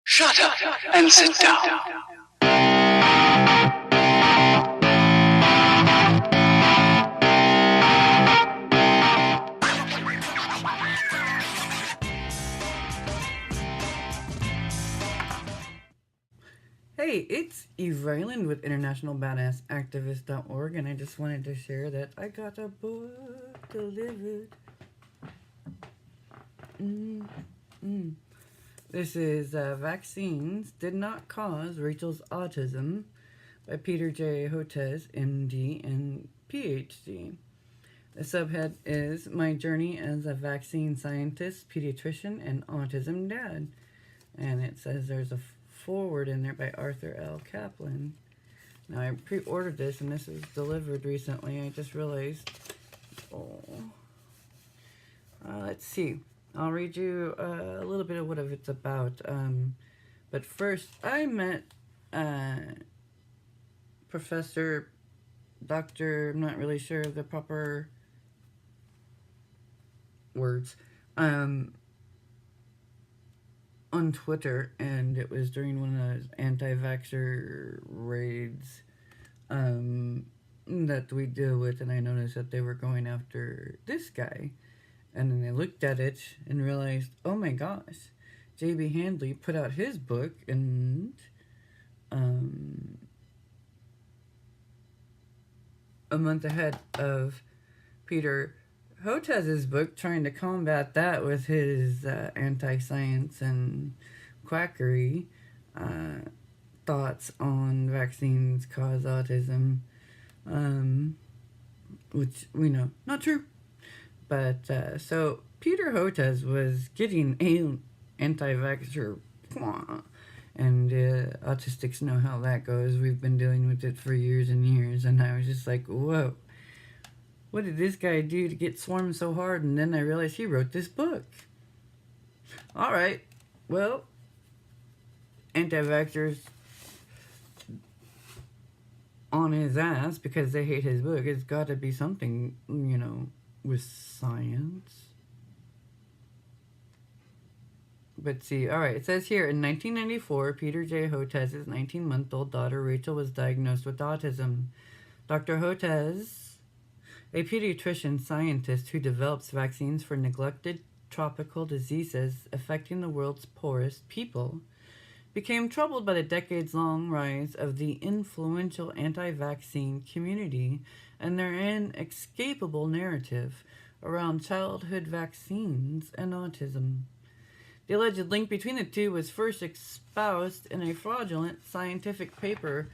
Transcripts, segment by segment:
Shut up and sit down. Hey, it's Eve Ryland with InternationalBadassActivist.org, and I just wanted to share that I got a book delivered. This is Vaccines Did Not Cause Rachel's Autism by Peter J. Hotez, MD and PhD. The subhead is My Journey as a Vaccine Scientist, Pediatrician, and Autism Dad. And it says there's a forward in there by Arthur L. Kaplan. Now, I pre-ordered this, and this was delivered recently. I just realized. Let's see. I'll read you a little bit of what it's about. But first, I met Professor, Doctor, I'm not really sure of the proper words, on Twitter, and it was during one of those anti-vaxxer raids that we deal with, and I noticed that they were going after this guy, and then I looked at it and realized, oh my gosh, J.B. Handley put out his book, and a month ahead of Peter Hotez's book, trying to combat that with his anti-science and quackery thoughts on vaccines cause autism, which we know not true. But so Peter Hotez was getting anti-vaxxer, and autistics know how that goes. We've been dealing with it for years and years, and I was just like, whoa. What did this guy do to get swarmed so hard? And then I realized he wrote this book. All right. Well, anti-vaxxers on his ass because they hate his book. It's got to be something, with science. But see, all right. It says here, in 1994, Peter J. Hotez's 19-month-old daughter, Rachel, was diagnosed with autism. Dr. Hotez, a pediatrician scientist who develops vaccines for neglected tropical diseases affecting the world's poorest people, became troubled by the decades-long rise of the influential anti-vaccine community and their inescapable narrative around childhood vaccines and autism. The alleged link between the two was first espoused in a fraudulent scientific paper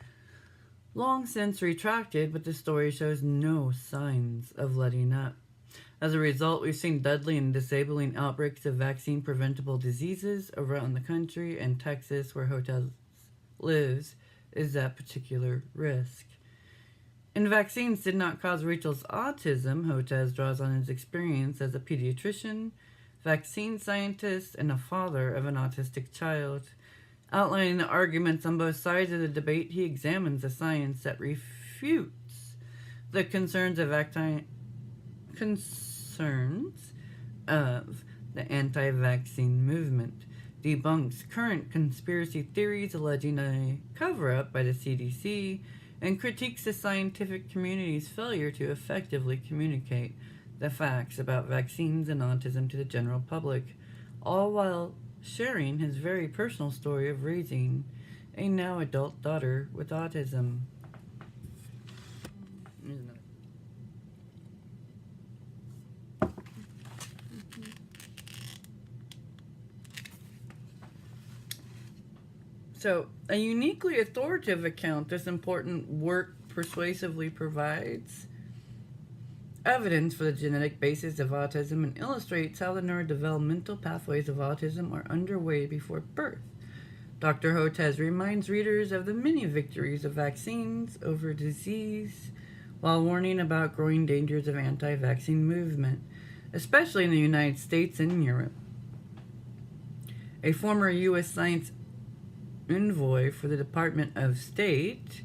long since retracted, but the story shows no signs of letting up. As a result, we've seen deadly and disabling outbreaks of vaccine-preventable diseases around the country, and Texas, where Hotez lives, is at particular risk. And vaccines did not cause Rachel's autism. Hotez draws on his experience as a pediatrician, vaccine scientist, and a father of an autistic child. Outlining the arguments on both sides of the debate, he examines the science that refutes the concerns of the anti-vaccine movement, debunks current conspiracy theories alleging a cover-up by the CDC, and critiques the scientific community's failure to effectively communicate the facts about vaccines and autism to the general public, all while sharing his very personal story of raising a now adult daughter with autism. So, a uniquely authoritative account, this important work persuasively provides evidence for the genetic basis of autism and illustrates how the neurodevelopmental pathways of autism are underway before birth. Dr. Hotez reminds readers of the many victories of vaccines over disease, while warning about growing dangers of anti-vaccine movement, especially in the United States and Europe. A former U.S. science envoy for the Department of State,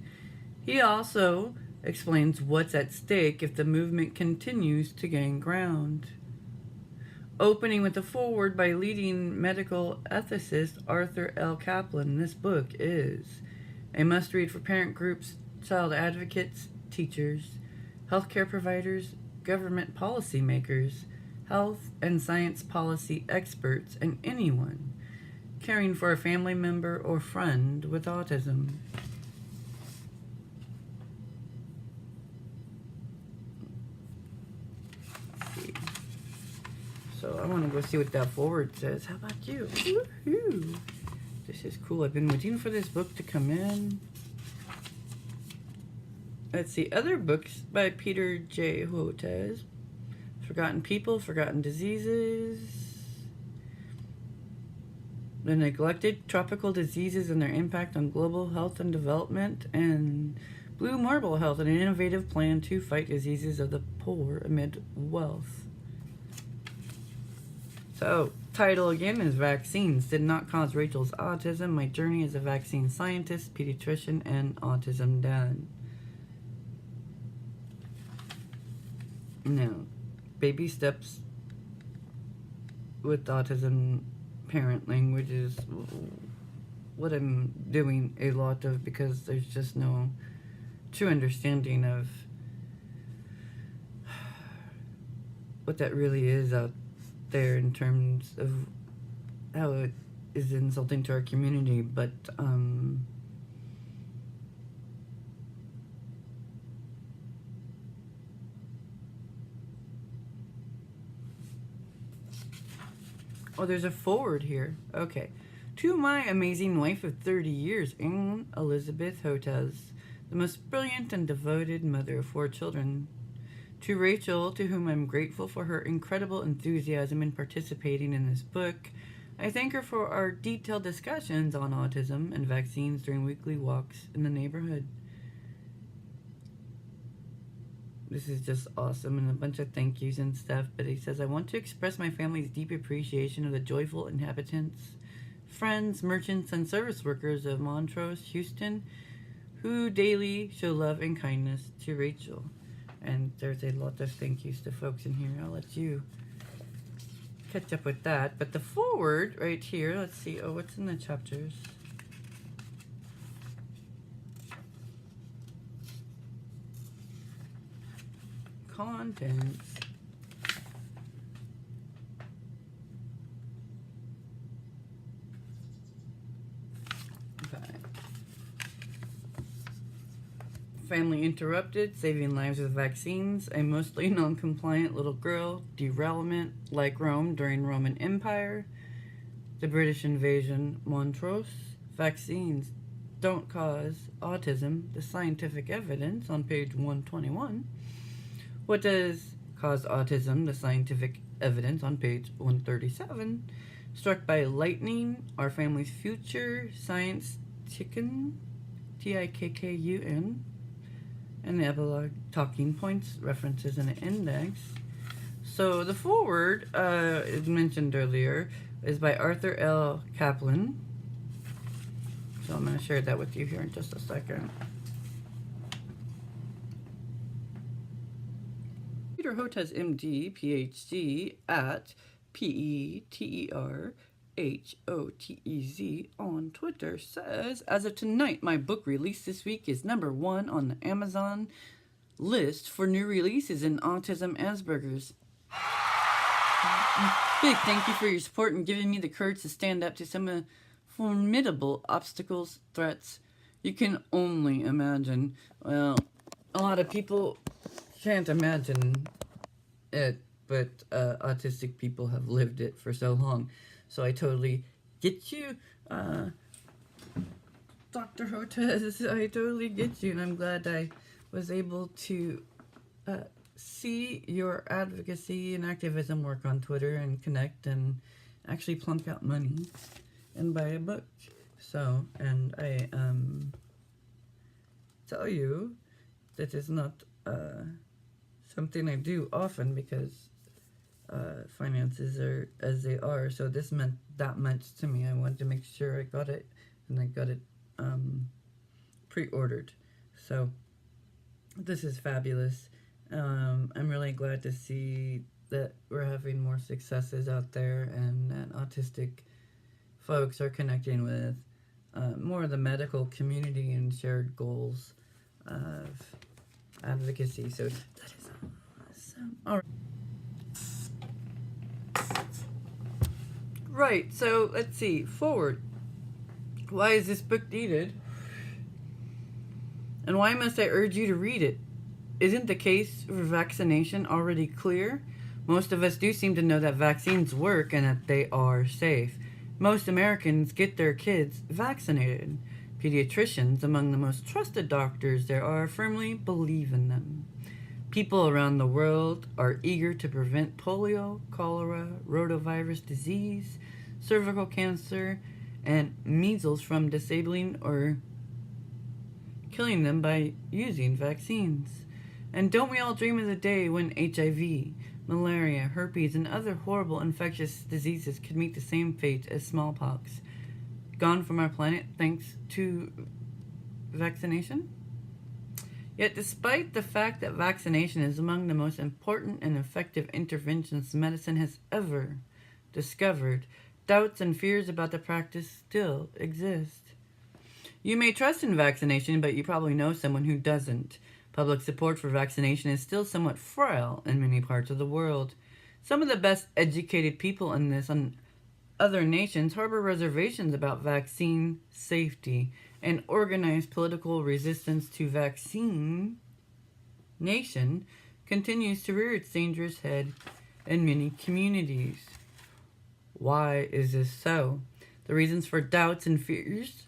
he also explains what's at stake if the movement continues to gain ground. Opening with a foreword by leading medical ethicist Arthur L. Kaplan. This book is a must-read for parent groups, child advocates, teachers, healthcare providers, government policymakers, health and science policy experts, and anyone caring for a family member or friend with autism. So I want to go see what that forward says. How about you? Woo-hoo. This is cool. I've been waiting for this book to come in. Let's see. Other books by Peter J. Hotez. Forgotten People, Forgotten Diseases. The Neglected Tropical Diseases and Their Impact on Global Health and Development. And Blue Marble Health, an innovative plan to fight diseases of the poor amid wealth. So, title again is Vaccines Did Not Cause Rachel's Autism. My Journey as a Vaccine Scientist, Pediatrician, and Autism Dad. Now, baby steps with autism parent language is what I'm doing a lot of, because there's just no true understanding of what that really is out there in terms of how it is insulting to our community. But oh, there's a forward here. Okay. To my amazing wife of 30 years, Anne Elizabeth Hotez, the most brilliant and devoted mother of 4 children. To Rachel, to whom I'm grateful for her incredible enthusiasm in participating in this book. I thank her for our detailed discussions on autism and vaccines during weekly walks in the neighborhood. This is just awesome, and a bunch of thank yous and stuff. But he says, I want to express my family's deep appreciation of the joyful inhabitants, friends, merchants, and service workers of Montrose, Houston, who daily show love and kindness to Rachel. And there's a lot of thank yous to folks in here. I'll let you catch up with that. But the forward right here, let's see. Oh, what's in the chapters? Contents. Family interrupted, saving lives with vaccines, a mostly non-compliant little girl, derailment like Rome during Roman Empire, the British invasion, Montrose, vaccines don't cause autism, the scientific evidence on page 121, what does cause autism, the scientific evidence on page 137, struck by lightning, our family's future, science tikkun, Tikkun, and the epilogue, talking points, references, and an index. So the foreword, as mentioned earlier, is by Arthur L. Kaplan. So I'm going to share that with you here in just a second. Peter Hotez, MD, PhD, at PETERHOTEZ on Twitter says, as of tonight, my book released this week is #1 on the Amazon list for new releases in autism Asperger's. Big thank you for your support and giving me the courage to stand up to some formidable obstacles, threats you can only imagine. Well, a lot of people can't imagine it, but autistic people have lived it for so long. So I totally get you, Dr. Hotez. I totally get you, and I'm glad I was able to see your advocacy and activism work on Twitter and connect and actually plunk out money and buy a book. So, and I tell you that is not something I do often, because finances are as they are. So this meant that much to me. I wanted to make sure I got it, and I got it pre-ordered. So this is fabulous. I'm really glad to see that we're having more successes out there, and that autistic folks are connecting with more of the medical community and shared goals of advocacy. So that is awesome. All right. So let's see. Forward. Why is this book needed? And why must I urge you to read it? Isn't the case for vaccination already clear? Most of us do seem to know that vaccines work and that they are safe. Most Americans get their kids vaccinated. Pediatricians, among the most trusted doctors there are, firmly believe in them. People around the world are eager to prevent polio, cholera, rotavirus disease, cervical cancer, and measles from disabling or killing them by using vaccines. And don't we all dream of the day when HIV, malaria, herpes, and other horrible infectious diseases could meet the same fate as smallpox, gone from our planet thanks to vaccination? Yet despite the fact that vaccination is among the most important and effective interventions medicine has ever discovered, doubts and fears about the practice still exist. You may trust in vaccination, but you probably know someone who doesn't. Public support for vaccination is still somewhat frail in many parts of the world. Some of the best educated people in this and other nations harbor reservations about vaccine safety, and organized political resistance to vaccination continues to rear its dangerous head in many communities. Why is this so? The reasons for doubts and fears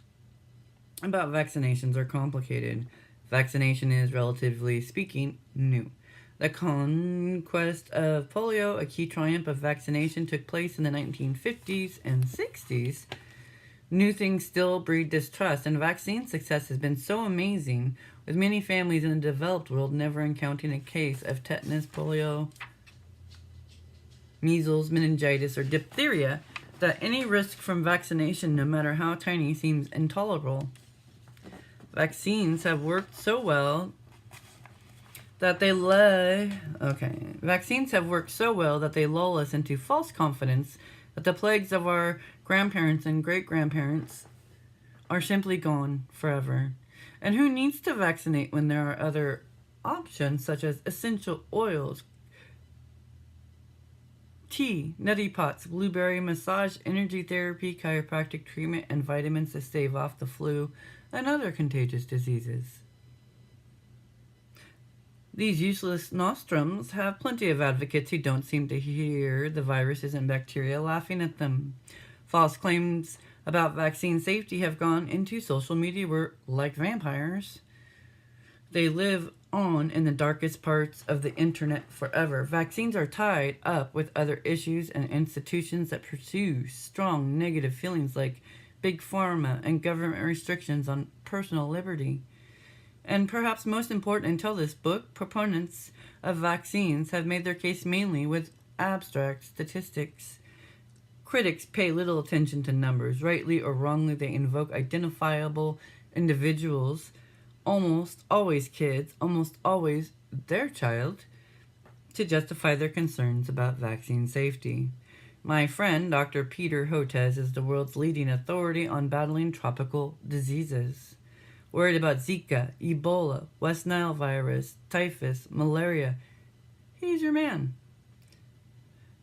about vaccinations are complicated. Vaccination is, relatively speaking, new. The conquest of polio, a key triumph of vaccination, took place in the 1950s and 60s. New things still breed distrust, and vaccine success has been so amazing, with many families in the developed world never encountering a case of tetanus, polio, measles, meningitis, or diphtheria, that any risk from vaccination, no matter how tiny, seems intolerable. Vaccines have worked so well that they lull us into false confidence that the plagues of our grandparents and great-grandparents are simply gone forever. And who needs to vaccinate when there are other options such as essential oils, tea, neti pots, blueberry massage, energy therapy, chiropractic treatment, and vitamins to stave off the flu and other contagious diseases? These useless nostrums have plenty of advocates who don't seem to hear the viruses and bacteria laughing at them. False claims about vaccine safety have gone into social media where, like vampires, they live on in the darkest parts of the internet forever. Vaccines are tied up with other issues and institutions that pursue strong negative feelings like big pharma and government restrictions on personal liberty. And perhaps most important until this book, proponents of vaccines have made their case mainly with abstract statistics. Critics pay little attention to numbers. Rightly or wrongly, they invoke identifiable individuals, almost always kids, almost always their child, to justify their concerns about vaccine safety. My friend, Dr. Peter Hotez, is the world's leading authority on battling tropical diseases. Worried about Zika, Ebola, West Nile virus, typhus, malaria, he's your man.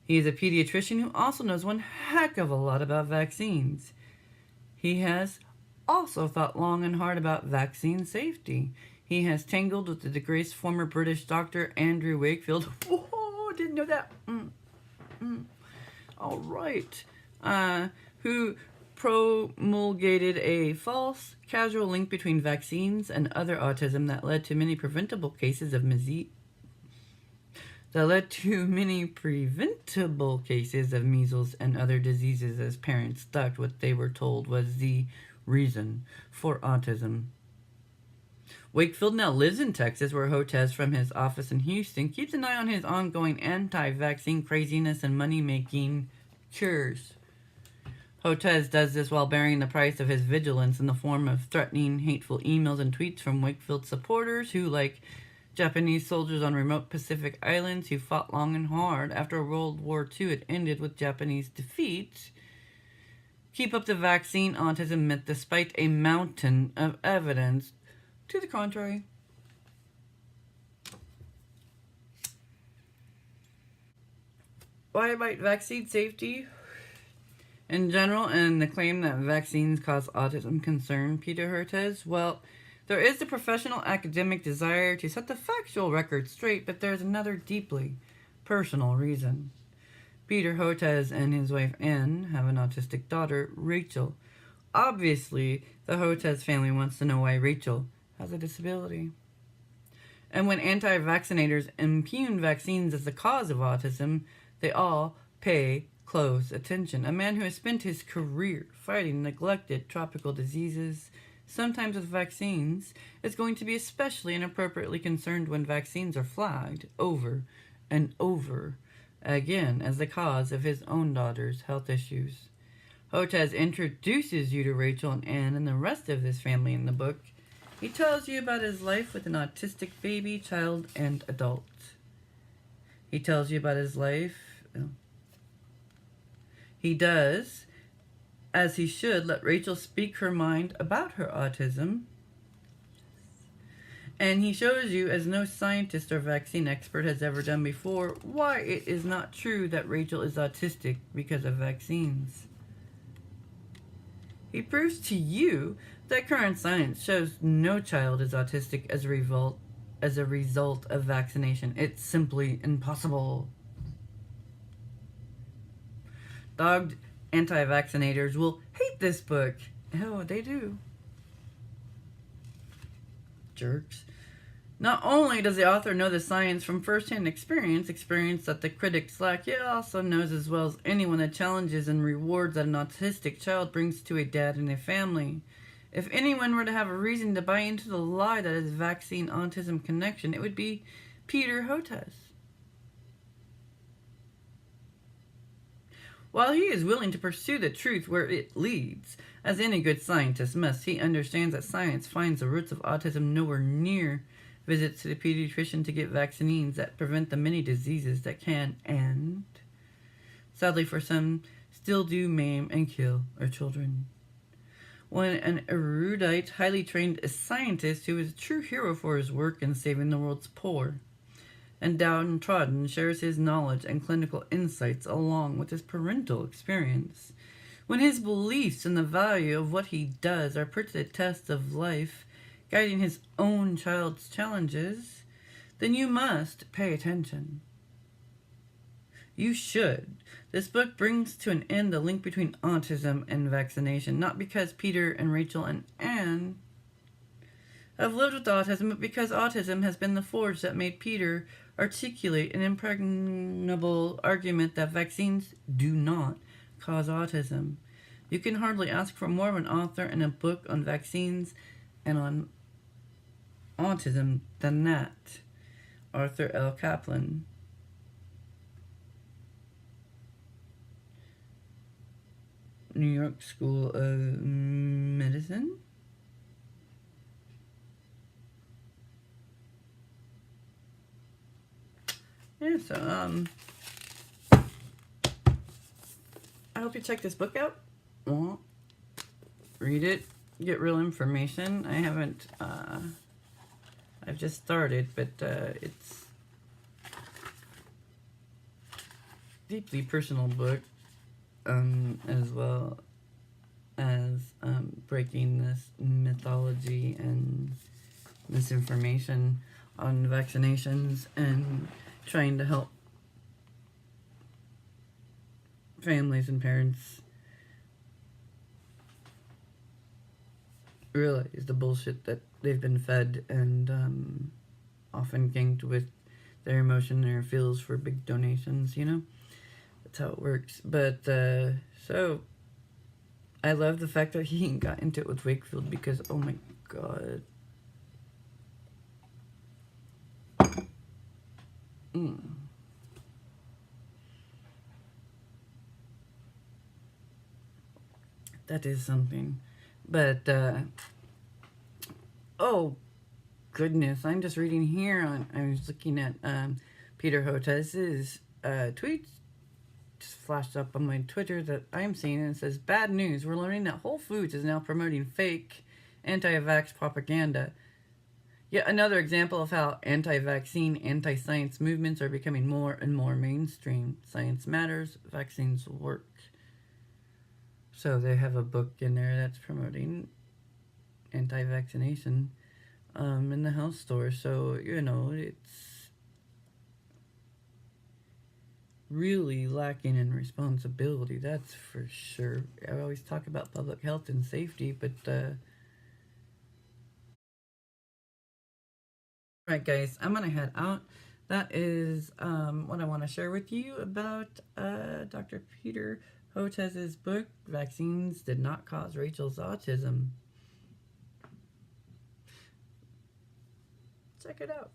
He is a pediatrician who also knows one heck of a lot about vaccines. He has also thought long and hard about vaccine safety. He has tangled with the disgraced former British doctor Andrew Wakefield. Whoa, didn't know that. All right. Who promulgated a false, casual link between vaccines and other autism that led to many preventable cases of measles and other diseases as parents thought what they were told was the reason for autism. Wakefield now lives in Texas, where Hotez, from his office in Houston, keeps an eye on his ongoing anti-vaccine craziness and money-making cures. Hotez does this while bearing the price of his vigilance in the form of threatening, hateful emails and tweets from Wakefield supporters who, like Japanese soldiers on remote Pacific islands who fought long and hard after World War II had ended with Japanese defeat keep up the vaccine autism myth despite a mountain of evidence to the contrary. Why about vaccine safety in general and the claim that vaccines cause autism concern, Peter Hotez? Well, there is the professional academic desire to set the factual record straight, but there's another deeply personal reason. Peter Hotez and his wife Anne have an autistic daughter, Rachel. Obviously, the Hotez family wants to know why Rachel has a disability. And when anti-vaccinators impugn vaccines as the cause of autism, they all pay close attention. A man who has spent his career fighting neglected tropical diseases, sometimes with vaccines, is going to be especially inappropriately concerned when vaccines are flagged over and over again as the cause of his own daughter's health issues. Hotez introduces you to Rachel and Anne and the rest of his family in the book. He tells you about his life with an autistic baby, child, and adult. He tells you about his life. He does, as he should, let Rachel speak her mind about her autism. And he shows you, as no scientist or vaccine expert has ever done before, why it is not true that Rachel is autistic because of vaccines. He proves to you that current science shows no child is autistic as a result of vaccination. It's simply impossible. Dogged anti-vaccinators will hate this book. Oh, they do. Jerks. Not only does the author know the science from first-hand experience that the critics lack, he also knows as well as anyone the challenges and rewards that an autistic child brings to a dad and a family. If anyone were to have a reason to buy into the lie that is vaccine-autism connection, it would be Peter Hotez. While he is willing to pursue the truth where it leads, as any good scientist must, he understands that science finds the roots of autism nowhere near visits to the pediatrician to get vaccines that prevent the many diseases that can and, sadly for some, still do maim and kill our children. When an erudite, highly trained scientist who is a true hero for his work in saving the world's poor and downtrodden shares his knowledge and clinical insights along with his parental experience, when his beliefs in the value of what he does are put to the test of life, guiding his own child's challenges, then you must pay attention. You should. This book brings to an end the link between autism and vaccination, not because Peter and Rachel and Anne have lived with autism, but because autism has been the forge that made Peter articulate an impregnable argument that vaccines do not cause autism. You can hardly ask for more of an author in a book on vaccines and on autism than that. Arthur L. Kaplan. New York School of Medicine. Yeah, so, I hope you check this book out. Well, read it, get real information. I haven't, I've just started, but, it's deeply personal book, as well as, breaking this mythology and misinformation on vaccinations and trying to help families and parents realize the bullshit that they've been fed and often ganked with their emotion and their feels for big donations, you know? That's how it works. But, so, I love the fact that he got into it with Wakefield because, oh my god. That is something. But, oh, goodness. I'm just reading here on, I was looking at Peter Hotez's tweets just flashed up on my Twitter that I'm seeing, and it says, bad news. We're learning that Whole Foods is now promoting fake anti-vax propaganda. Yet another example of how anti-vaccine, anti-science movements are becoming more and more mainstream. Science matters, vaccines work. So they have a book in there that's promoting anti-vaccination in the health store. So, it's really lacking in responsibility, that's for sure. I always talk about public health and safety, but right, guys, I'm gonna head out. That is what I want to share with you about Dr. Peter Hotez's book, Vaccines Did Not Cause Rachel's Autism. Check it out.